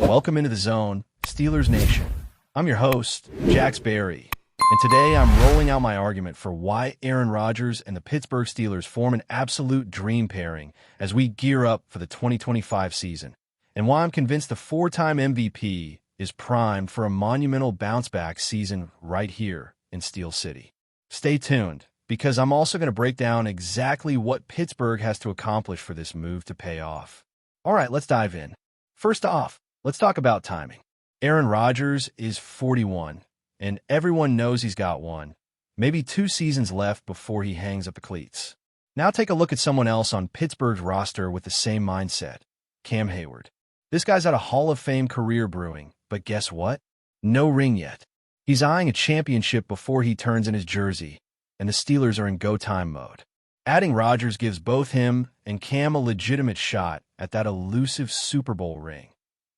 Welcome into the zone, Steelers Nation. I'm your host, Jax Berry, and today I'm rolling out my argument for why Aaron Rodgers and the Pittsburgh Steelers form an absolute dream pairing as we gear up for the 2025 season, and why I'm convinced the four-time MVP is primed for a monumental bounce-back season right here in Steel City. Stay tuned, because I'm also going to break down exactly what Pittsburgh has to accomplish for this move to pay off. All right, let's dive in. First off, let's talk about timing. Aaron Rodgers is 41, and everyone knows he's got one, maybe 2 seasons left before he hangs up the cleats. Now take a look at someone else on Pittsburgh's roster with the same mindset, Cam Hayward. This guy's had a Hall of Fame career brewing, but guess what? No ring yet. He's eyeing a championship before he turns in his jersey, and the Steelers are in go-time mode. Adding Rodgers gives both him and Cam a legitimate shot at that elusive Super Bowl ring,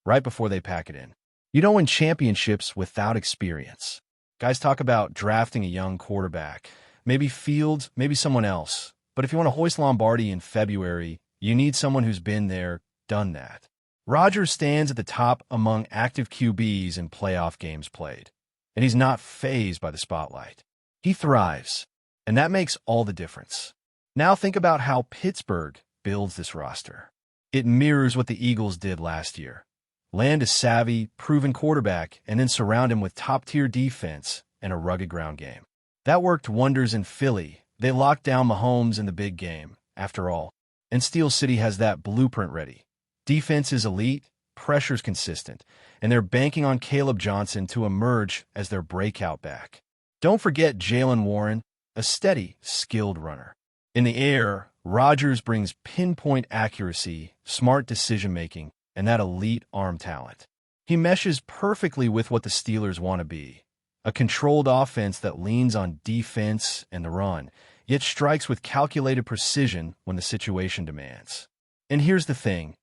right before they pack it in. You don't win championships without experience. Guys talk about drafting a young quarterback, maybe Fields, maybe someone else. But if you want to hoist Lombardi in February, you need someone who's been there, done that. Rodgers stands at the top among active QBs in playoff games played, and he's not fazed by the spotlight. He thrives, and that makes all the difference. Now think about how Pittsburgh builds this roster. It mirrors what the Eagles did last year. Land a savvy, proven quarterback, and then surround him with top-tier defense and a rugged ground game. That worked wonders in Philly. They locked down Mahomes in the big game, after all. And Steel City has that blueprint ready. Defense is elite, pressure's consistent, and they're banking on Caleb Johnson to emerge as their breakout back. Don't forget Jaylen Warren, a steady, skilled runner. In the air, Rodgers brings pinpoint accuracy, smart decision-making, and that elite arm talent. He meshes perfectly with what the Steelers want to be, a controlled offense that leans on defense and the run, yet strikes with calculated precision when the situation demands. And here's the thing.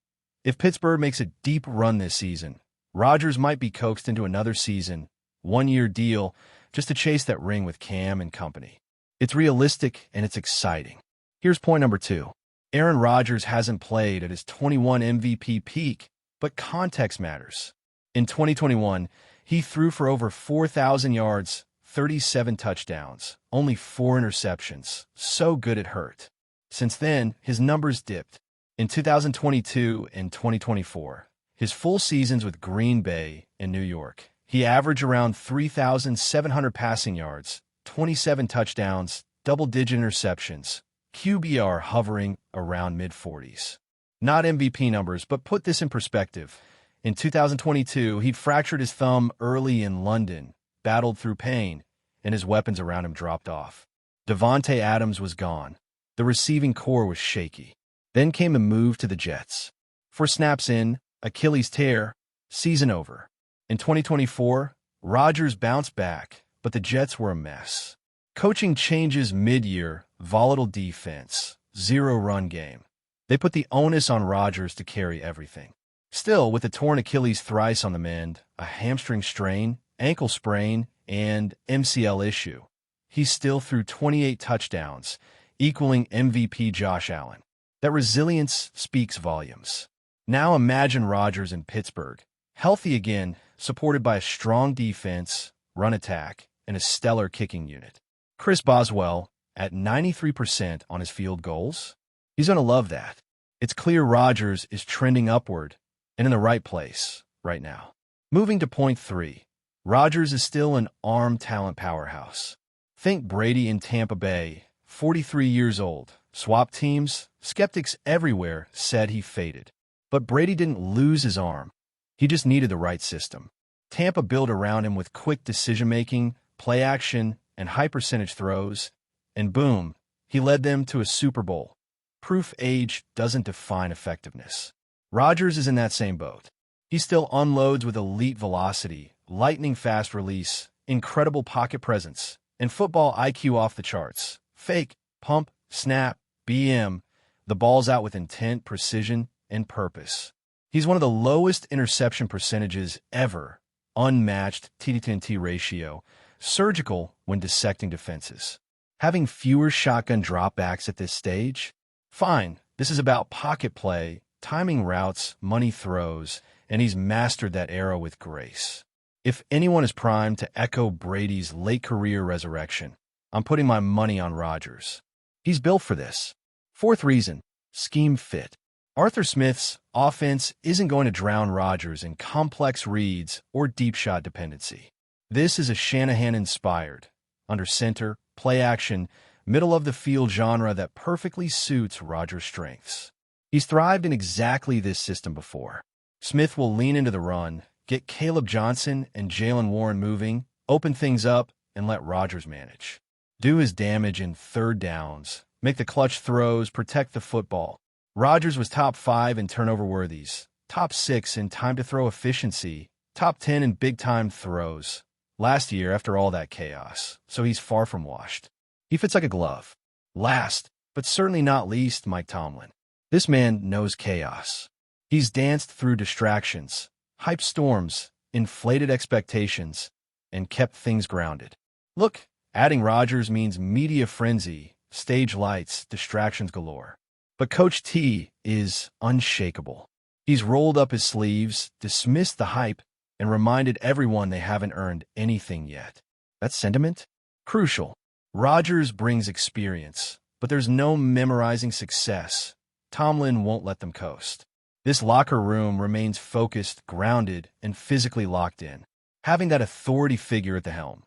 If Pittsburgh makes a deep run this season, Rodgers might be coaxed into another season, one-year deal, just to chase that ring with Cam and company. It's realistic and it's exciting. Here's point number 2. Aaron Rodgers hasn't played at his 21 MVP peak, but context matters. In 2021, he threw for over 4,000 yards, 37 touchdowns, only 4 interceptions. So good it hurt. Since then, his numbers dipped. In 2022 and 2024, his full seasons with Green Bay and New York, he averaged around 3,700 passing yards, 27 touchdowns, double-digit interceptions, QBR hovering around mid-40s. Not MVP numbers, but put this in perspective. In 2022, he'd fractured his thumb early in London, battled through pain, and his weapons around him dropped off. Davante Adams was gone. The receiving core was shaky. Then came a move to the Jets. 4 snaps in, Achilles tear, season over. In 2024, Rodgers bounced back, but the Jets were a mess. Coaching changes mid-year, volatile defense, 0 run game. They put the onus on Rodgers to carry everything. Still, with a torn Achilles thrice on the mend, a hamstring strain, ankle sprain, and MCL issue, he still threw 28 touchdowns, equaling MVP Josh Allen. That resilience speaks volumes. Now imagine Rodgers in Pittsburgh, healthy again, supported by a strong defense, run attack, and a stellar kicking unit. Chris Boswell, at 93% on his field goals, he's going to love that. It's clear Rodgers is trending upward and in the right place right now. Moving to point 3, Rodgers is still an arm talent powerhouse. Think Brady in Tampa Bay, 43 years old. Swap teams, skeptics everywhere said he faded. But Brady didn't lose his arm. He just needed the right system. Tampa built around him with quick decision-making, play action, and high-percentage throws, and boom, he led them to a Super Bowl. Proof age doesn't define effectiveness. Rodgers is in that same boat. He still unloads with elite velocity, lightning-fast release, incredible pocket presence, and football IQ off the charts. Fake, pump, snap, BM, the ball's out with intent, precision, and purpose. He's one of the lowest interception percentages ever, unmatched TD-to-NT ratio, surgical when dissecting defenses. Having fewer shotgun dropbacks at this stage? Fine, this is about pocket play, timing routes, money throws, and he's mastered that era with grace. If anyone is primed to echo Brady's late career resurrection, I'm putting my money on Rodgers. He's built for this. Fourth reason, scheme fit. Arthur Smith's offense isn't going to drown Rodgers in complex reads or deep shot dependency. This is a Shanahan-inspired, under center, play action, middle-of-the-field genre that perfectly suits Rodgers' strengths. He's thrived in exactly this system before. Smith will lean into the run, get Caleb Johnson and Jalen Warren moving, open things up, and let Rodgers manage. Do his damage in third downs, make the clutch throws, protect the football. Rodgers was top 5 in turnover worthies, top 6 in time to throw efficiency, top 10 in big-time throws last year after all that chaos, so he's far from washed. He fits like a glove. Last, but certainly not least, Mike Tomlin. This man knows chaos. He's danced through distractions, hype storms, inflated expectations, and kept things grounded. Look, adding Rodgers means media frenzy, stage lights, distractions galore. But Coach T is unshakable. He's rolled up his sleeves, dismissed the hype, and reminded everyone they haven't earned anything yet. That sentiment? Crucial. Rodgers brings experience, but there's no memorizing success. Tomlin won't let them coast. This locker room remains focused, grounded, and physically locked in. Having that authority figure at the helm,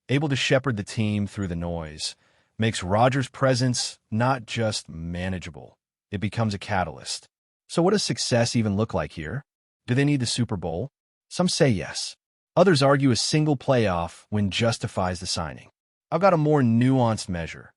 able to shepherd the team through the noise, makes Rodgers' presence not just manageable. It becomes a catalyst. So what does success even look like here? Do they need the Super Bowl? Some say yes. Others argue a single playoff win justifies the signing. I've got a more nuanced measure.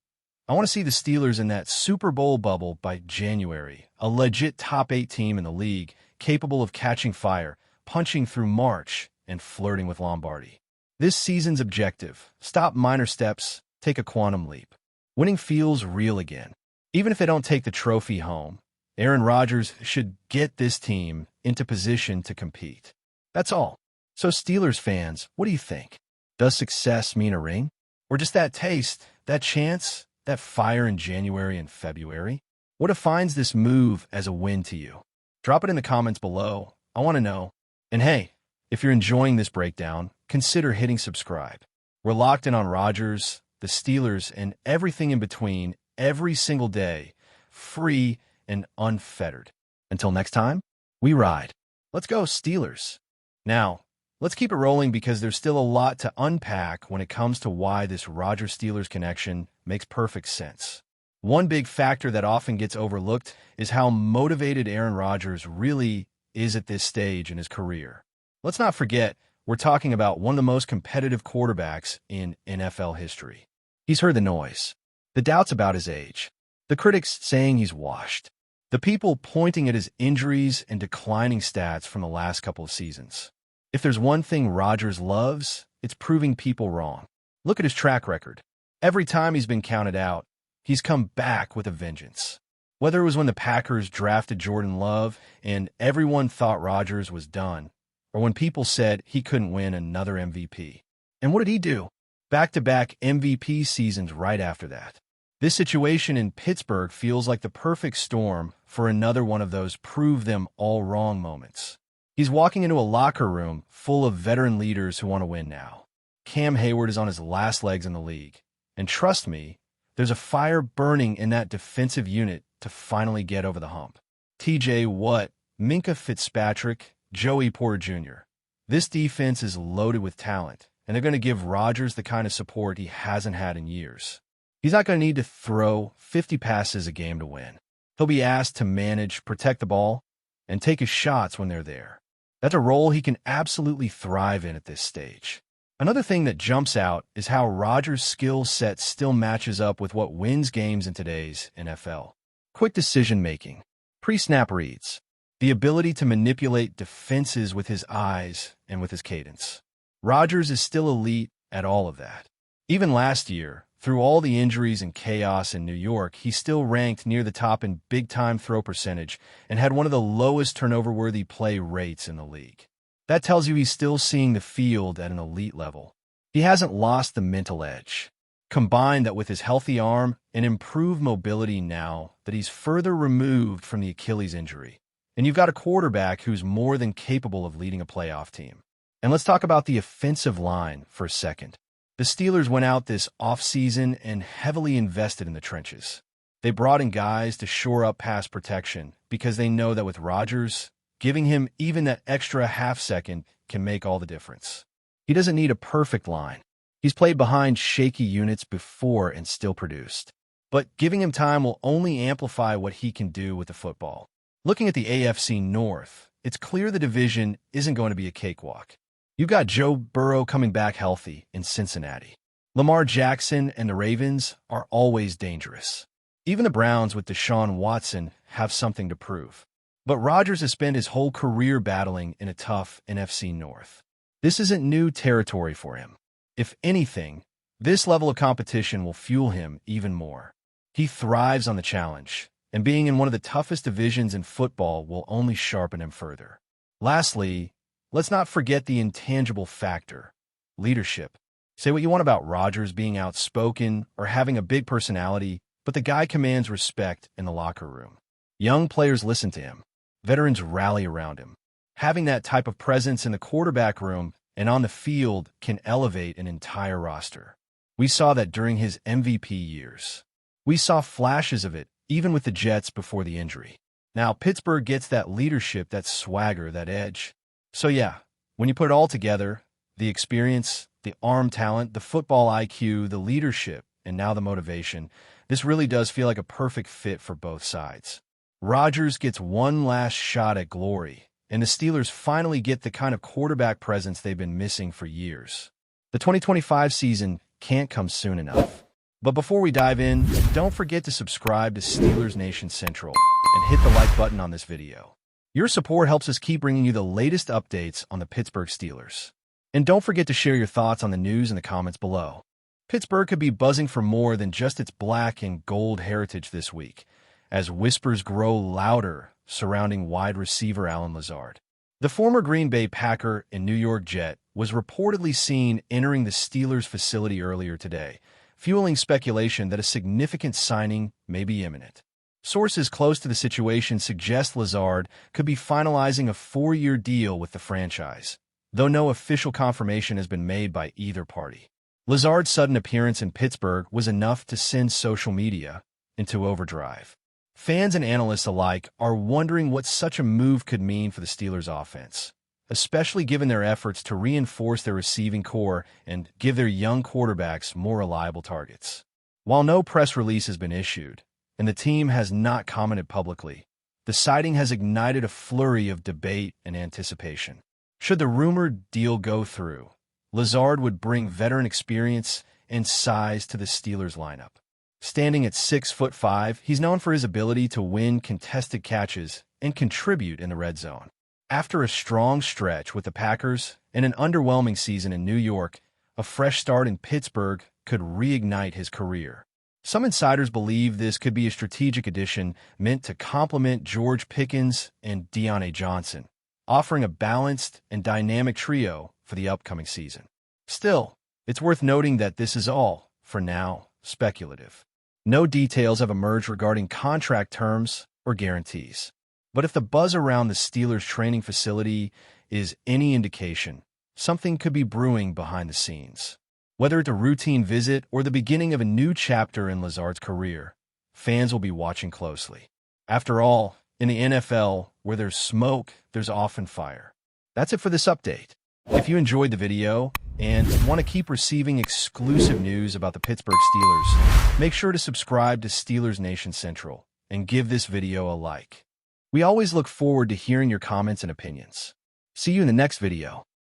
I want to see the Steelers in that Super Bowl bubble by January, a legit top 8 team in the league, capable of catching fire, punching through March, and flirting with Lombardi. This season's objective: stop minor steps, take a quantum leap. Winning feels real again. Even if they don't take the trophy home, Aaron Rodgers should get this team into position to compete. That's all. So Steelers fans, what do you think? Does success mean a ring? Or just that taste, that chance, that fire in January and February? What defines this move as a win to you? Drop it in the comments below. I want to know. And hey, if you're enjoying this breakdown, consider hitting subscribe. We're locked in on Rodgers, the Steelers, and everything in between every single day, free and unfettered. Until next time, we ride. Let's go, Steelers. Now, let's keep it rolling because there's still a lot to unpack when it comes to why this Rodgers-Steelers connection makes perfect sense. One big factor that often gets overlooked is how motivated Aaron Rodgers really is at this stage in his career. Let's not forget, we're talking about one of the most competitive quarterbacks in NFL history. He's heard the noise, the doubts about his age, the critics saying he's washed, the people pointing at his injuries and declining stats from the last couple of seasons. If there's one thing Rodgers loves, it's proving people wrong. Look at his track record. Every time he's been counted out, he's come back with a vengeance. Whether it was when the Packers drafted Jordan Love and everyone thought Rodgers was done, or when people said he couldn't win another MVP. And what did he do? Back-to-back MVP seasons right after that. This situation in Pittsburgh feels like the perfect storm for another one of those prove them all wrong moments. He's walking into a locker room full of veteran leaders who want to win now. Cam Hayward is on his last legs in the league. And trust me, there's a fire burning in that defensive unit to finally get over the hump. TJ Watt, Minkah Fitzpatrick, Joey Porter Jr. This defense is loaded with talent, and they're going to give Rodgers the kind of support he hasn't had in years. He's not going to need to throw 50 passes a game to win. He'll be asked to manage, protect the ball, and take his shots when they're there. That's a role he can absolutely thrive in at this stage. Another thing that jumps out is how Rodgers' skill set still matches up with what wins games in today's NFL. Quick decision-making, pre-snap reads, the ability to manipulate defenses with his eyes and with his cadence. Rodgers is still elite at all of that. Even last year, through all the injuries and chaos in New York, he still ranked near the top in big-time throw percentage and had one of the lowest turnover-worthy play rates in the league. That tells you he's still seeing the field at an elite level. He hasn't lost the mental edge. Combine that with his healthy arm and improved mobility now that he's further removed from the Achilles injury, And you've got a quarterback who's more than capable of leading a playoff team. And let's talk about the offensive line for a second. The Steelers went out this offseason and heavily invested in the trenches. They brought in guys to shore up pass protection because they know that with Rodgers, giving him even that extra half second can make all the difference. He doesn't need a perfect line. He's played behind shaky units before and still produced. But giving him time will only amplify what he can do with the football. Looking at the AFC North, it's clear the division isn't going to be a cakewalk. You've got Joe Burrow coming back healthy in Cincinnati. Lamar Jackson and the Ravens are always dangerous. Even the Browns with Deshaun Watson have something to prove. But Rodgers has spent his whole career battling in a tough NFC North. This isn't new territory for him. If anything, this level of competition will fuel him even more. He thrives on the challenge, and being in one of the toughest divisions in football will only sharpen him further. Lastly, let's not forget the intangible factor, leadership. Say what you want about Rodgers being outspoken or having a big personality, but the guy commands respect in the locker room. Young players listen to him. Veterans rally around him. Having that type of presence in the quarterback room and on the field can elevate an entire roster. We saw that during his MVP years. We saw flashes of it, even with the Jets before the injury. Now, Pittsburgh gets that leadership, that swagger, that edge. So yeah, when you put it all together, the experience, the arm talent, the football IQ, the leadership, and now the motivation, this really does feel like a perfect fit for both sides. Rodgers gets one last shot at glory, and the Steelers finally get the kind of quarterback presence they've been missing for years. The 2025 season can't come soon enough. But before we dive in, don't forget to subscribe to Steelers Nation Central and hit the like button on this video. Your support helps us keep bringing you the latest updates on the Pittsburgh Steelers. And don't forget to share your thoughts on the news in the comments below. Pittsburgh could be buzzing for more than just its black and gold heritage this week, as whispers grow louder surrounding wide receiver Allen Lazard. The former Green Bay Packer and New York Jet was reportedly seen entering the Steelers facility earlier today, fueling speculation that a significant signing may be imminent. Sources close to the situation suggest Lazard could be finalizing a 4-year deal with the franchise, though no official confirmation has been made by either party. Lazard's sudden appearance in Pittsburgh was enough to send social media into overdrive. Fans and analysts alike are wondering what such a move could mean for the Steelers' offense, especially given their efforts to reinforce their receiving core and give their young quarterbacks more reliable targets. While no press release has been issued, and the team has not commented publicly, the sighting has ignited a flurry of debate and anticipation. Should the rumored deal go through, Lazard would bring veteran experience and size to the Steelers lineup. Standing at 6'5", he's known for his ability to win contested catches and contribute in the red zone. After a strong stretch with the Packers and an underwhelming season in New York, a fresh start in Pittsburgh could reignite his career. Some insiders believe this could be a strategic addition meant to complement George Pickens and Deontay Johnson, offering a balanced and dynamic trio for the upcoming season. Still, it's worth noting that this is all, for now, speculative. No details have emerged regarding contract terms or guarantees. But if the buzz around the Steelers' training facility is any indication, something could be brewing behind the scenes. Whether it's a routine visit or the beginning of a new chapter in Lazard's career, fans will be watching closely. After all, in the NFL, where there's smoke, there's often fire. That's it for this update. If you enjoyed the video and want to keep receiving exclusive news about the Pittsburgh Steelers, make sure to subscribe to Steelers Nation Central and give this video a like. We always look forward to hearing your comments and opinions. See you in the next video.